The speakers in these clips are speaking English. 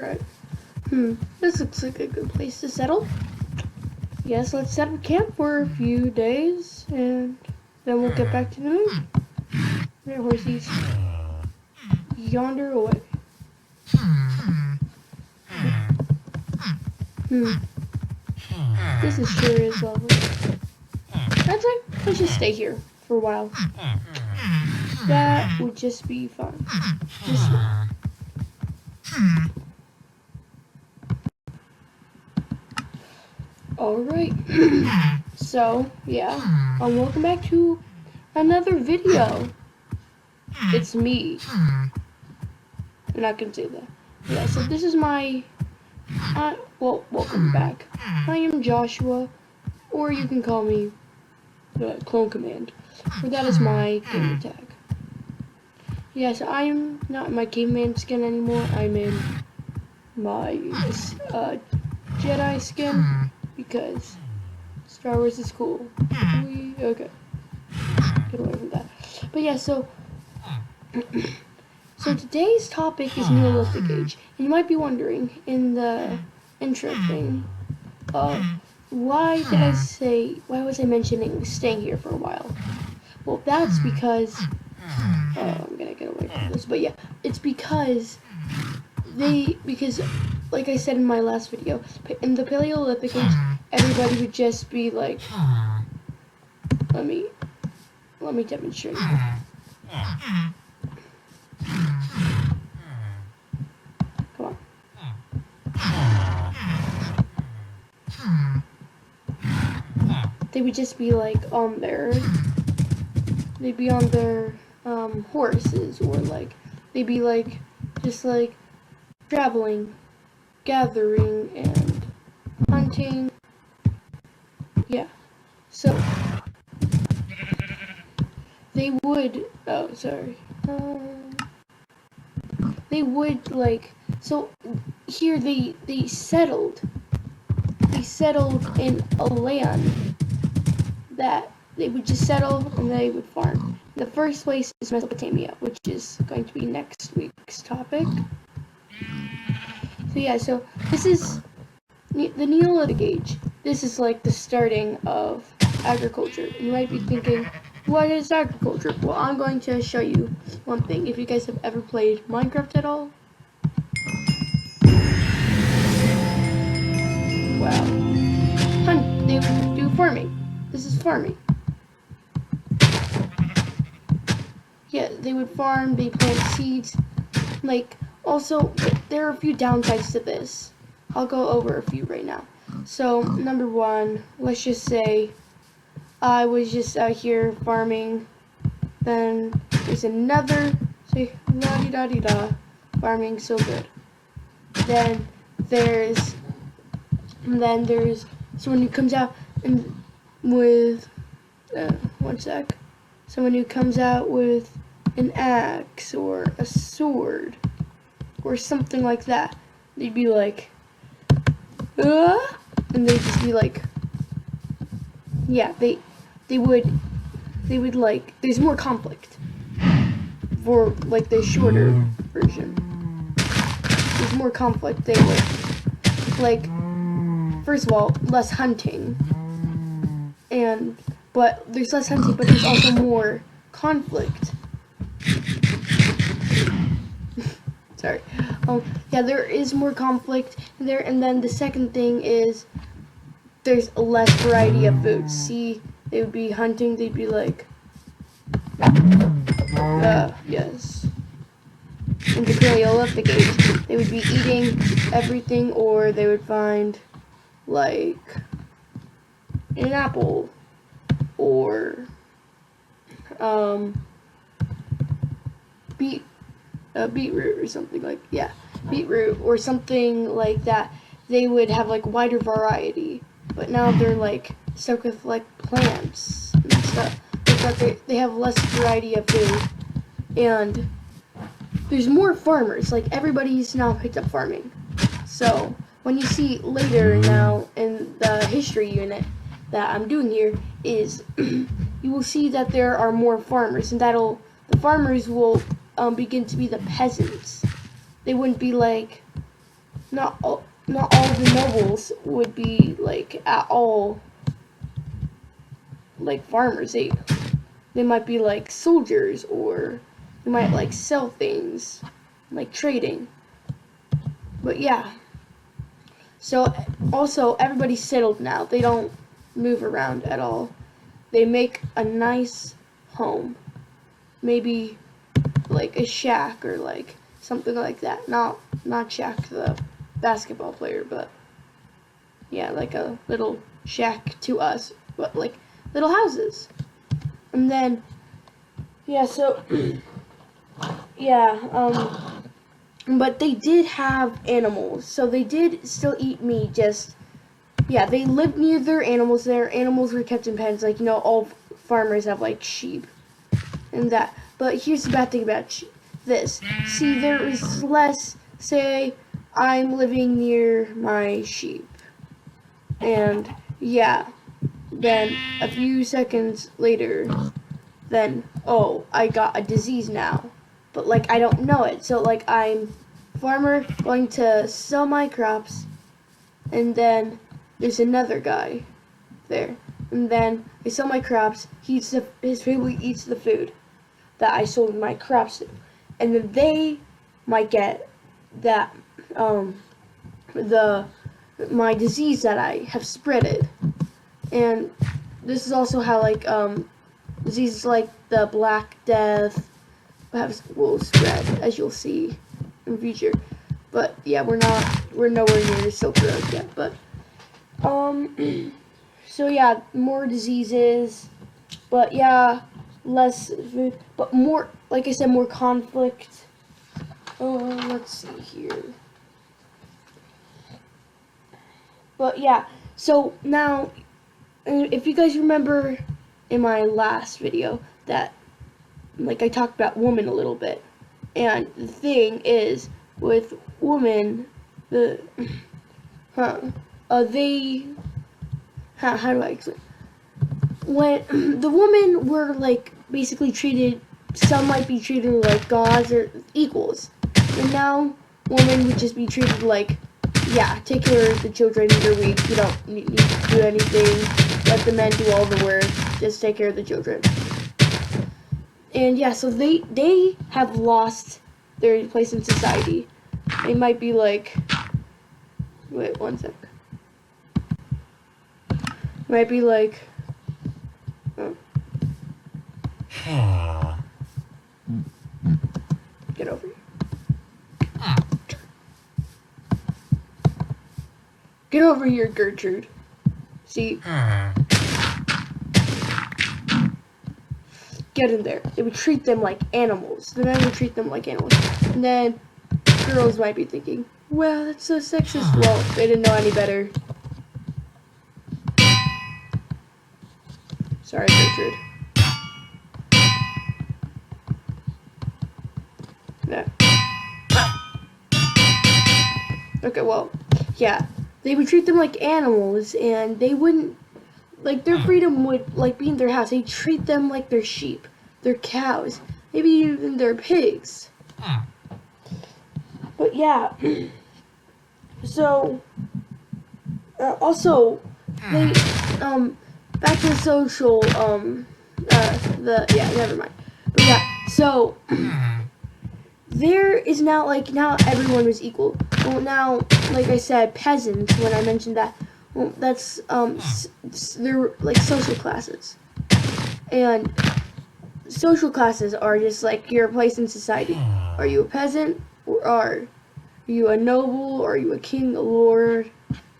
Alright. This looks like a good place to settle. Yes, let's set up camp for a few days, and then we'll get back to the moon. There, horsies. Yonder away. This is sure is lovely. I'd say let's just stay here for a while. That would just be fun. Alright. So, yeah. Welcome back to another video. It's me. I'm not gonna say that. Yeah, so this is my... well, welcome back. I am Joshua, or you can call me Clone Command, for that is my gamer tag. Yes, I am not in my caveman skin anymore. I'm in my Jedi skin because Star Wars is cool. Okay, get away from that. But yeah, so today's topic is Neolithic Age, and you might be wondering in the intro thing, why was I mentioning staying here for a while? Well, that's because, I'm gonna get away from this, but yeah, it's because like I said in my last video, in the Paleolithic Age, everybody would just be like, let me demonstrate. Come on. They would just be like they'd be on their horses, or like they'd be like just like traveling, gathering, and hunting. Yeah, so they would they would like, so here they settled in a land that they would just settle and they would farm. The first place is Mesopotamia, which is going to be next week's topic. So yeah, so this is the Neolithic Age. This is like the starting of agriculture. You might be thinking, what is agriculture? Well, I'm going to show you one thing. If you guys have ever played Minecraft at all. Wow. They would do farming. This is farming. Yeah, they would farm, they plant seeds. Like, also, there are a few downsides to this. I'll go over a few right now. So, number one, let's just say I was just out here farming. Then there's another, say, la-di-da-di-da, farming so good. Then there's someone who comes out and with, one sec, someone who comes out with an axe or a sword or something like that. They'd be like, and they'd just be like, yeah, they would like, there's more conflict for like the shorter version. There's more conflict. They would like, first of all, less hunting, but there's less hunting, but there's also more conflict. Sorry. Yeah, there is more conflict there, and then the second thing is there's less variety of food. See, they would be hunting, they'd be like, yes. In the Paleolithic Age, they would be eating everything, or they would find like an apple, or beetroot or something like, yeah, beetroot or something like that. They would have like wider variety, but now they're like stuck with like plants and stuff. They have less variety of food, and there's more farmers. Like, everybody's now picked up farming. So when you see later now in the history unit that I'm doing here is you will see that there are more farmers, and the farmers will begin to be the peasants. They wouldn't be like not all the nobles would be like at all like farmers. They might be like soldiers, or they might like sell things, like trading. But yeah. So also everybody's settled now. They don't move around at all. They make a nice home. Maybe like a shack or like something like that. Not Shaq the basketball player, but yeah, like a little shack to us, but like little houses. And then yeah, so yeah, but they did have animals, so they did still eat meat. Just yeah, they lived near their animals. Their animals were kept in pens, like all farmers have like sheep and that. But here's the bad thing about this. See, there is less. Say, I'm living near my sheep, and yeah, then a few seconds later, then oh, I got a disease now, but like I don't know it. So like I'm farmer going to sell my crops, and then there's another guy there, and then I sell my crops. His family eats the food that I sold my crops to, and then they might get that my disease that I have spreaded. And this is also how like diseases like the Black Death will spread, as you'll see in the future. But yeah, we're nowhere near Silk Road yet. But so yeah, more diseases, but yeah, less food, but more, like I said, more conflict. Let's see here. But yeah, so now, if you guys remember in my last video that, like, I talked about women a little bit, and the thing is, with women, how do I explain? When the women were, like, basically treated, some might be treated like gods or equals, and now women would just be treated like, yeah, take care of the children, you're weak, you don't need to do anything, let the men do all the work, just take care of the children. And yeah, so they have lost their place in society. They might be like, wait one sec. Might be like, get over here. Get over here, Gertrude. See? Get in there. They would treat them like animals. The men would treat them like animals. And then girls might be thinking, well, that's so sexist. Well, they didn't know any better. Sorry, Gertrude. No. Okay, well, yeah. They would treat them like animals, and they wouldn't, like, their freedom would, like, be in their house. They treat them like their sheep, their cows, maybe even their pigs. But yeah, so, also, they, back to the social, never mind. But yeah, so, there is now, like, now everyone was equal. Well, now, like I said, peasants, when I mentioned that, well, that's, they're, like, social classes. And social classes are just, like, your place in society. Are you a peasant? Or are you a noble? Or are you a king, a lord?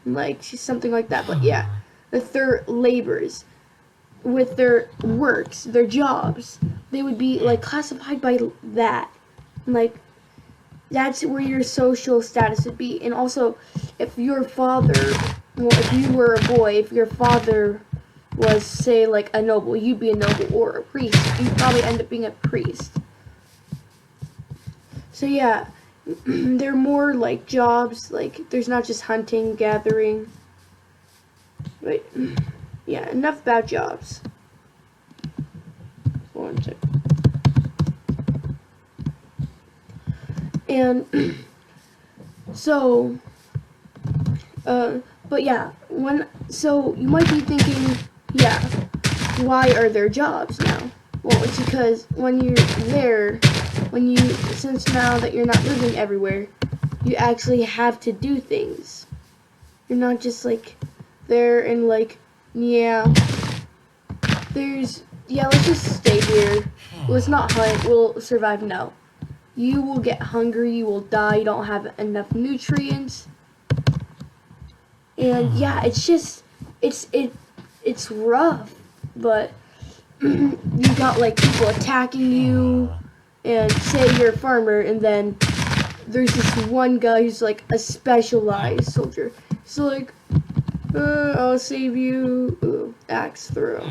Like, something like that. But yeah, with their labors, with their works, their jobs, they would be, like, classified by that. Like, that's where your social status would be. And also, if your father, well, if you were a boy, if your father was, say, like a noble, you'd be a noble, or a priest. You'd probably end up being a priest. So yeah, they're more like jobs. Like, there's not just hunting, gathering. But yeah, enough about jobs. One second. And so But yeah, so you might be thinking, yeah, why are there jobs now? Well, it's because when you're there, since now that you're not living everywhere, you actually have to do things. You're not just like there and like, yeah, let's just stay here. Let's not hunt. We'll survive. No. You will get hungry. You will die. You don't have enough nutrients. And yeah, it's rough. But you got like people attacking you. And say you're a farmer, and then there's this one guy who's like a specialized soldier. So like, I'll save you. Ooh, axe throw.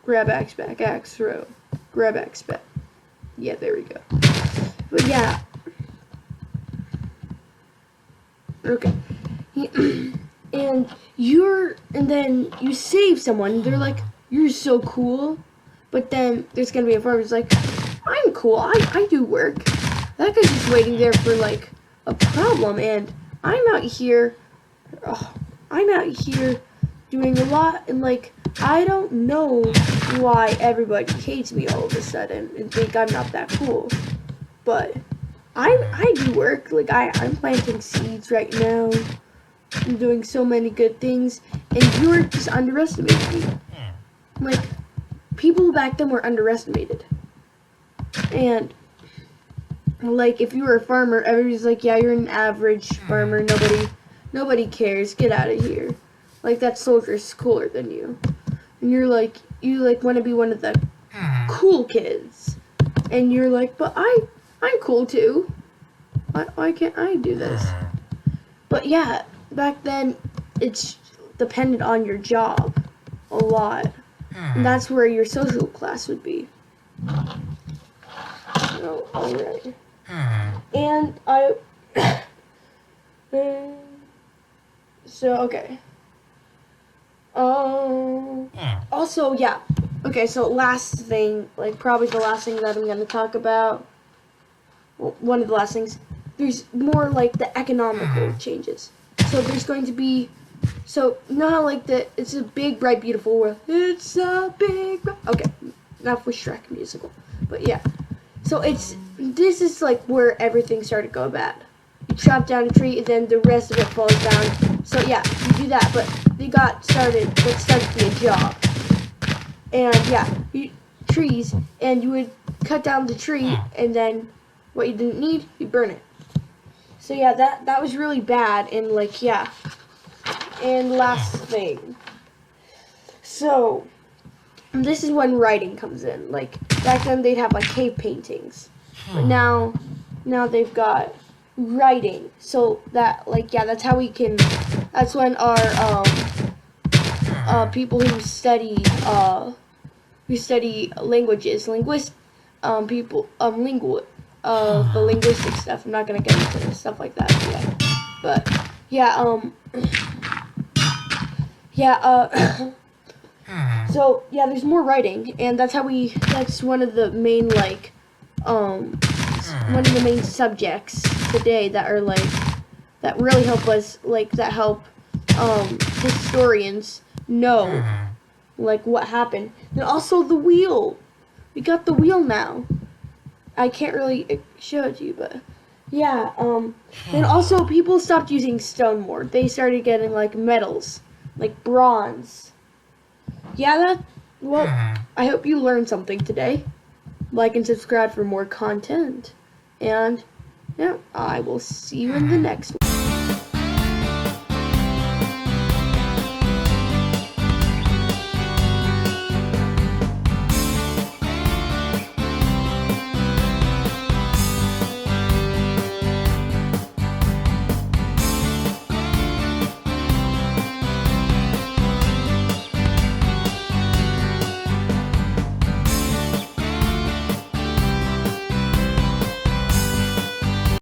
Grab axe back, axe throw. Grab axe back. Yeah, there we go. But yeah. Okay. And then you save someone. They're like, you're so cool. But then there's gonna be a farmer who's like, I'm cool. I do work. That guy's just waiting there for like a problem, and I'm out here doing a lot, and like I don't know why everybody hates me all of a sudden and think I'm not that cool. But I do work. Like I'm planting seeds right now. I'm doing so many good things, and you're just underestimating me. Like people back then were underestimated. And like if you were a farmer, everybody's like, yeah, you're an average farmer. Nobody cares. Get out of here. Like that soldier's cooler than you. And you want to be one of the cool kids. And you're like, but I'm cool too. Why can't I do this? But yeah, back then it's dependent on your job a lot. And that's where your social class would be. Oh, alright. And so okay. Also, yeah. Okay, so last thing, like probably the last thing that I'm gonna talk about. Well, one of the last things. There's more like the economical changes. So there's going to be. So not like it's a big, bright, beautiful world. It's a big. Okay, not for Shrek musical, but yeah. So this is like where everything started to go bad. You chop down a tree and then the rest of it falls down. So yeah, you do that, but that started to be a job. And yeah, trees, and you would cut down the tree, and then what you didn't need, you burn it. So yeah, that was really bad, and like yeah. And last thing. So this is when writing comes in. Like back then they'd have like cave paintings. But now they've got writing. So that like yeah, that's how that's when our people who study languages, people the linguistic stuff. I'm not gonna get into stuff like that, yeah. But yeah, yeah, so yeah, there's more writing, and that's one of the main like one of the main subjects today that are like that really help us, like that help historians know like what happened. And also the wheel. We got the wheel now. I can't really show it to you, but yeah, and also people stopped using stone more. They started getting like metals, like bronze. Yeah, I hope you learned something today. Like and subscribe for more content. And yeah, I will see you in the next one.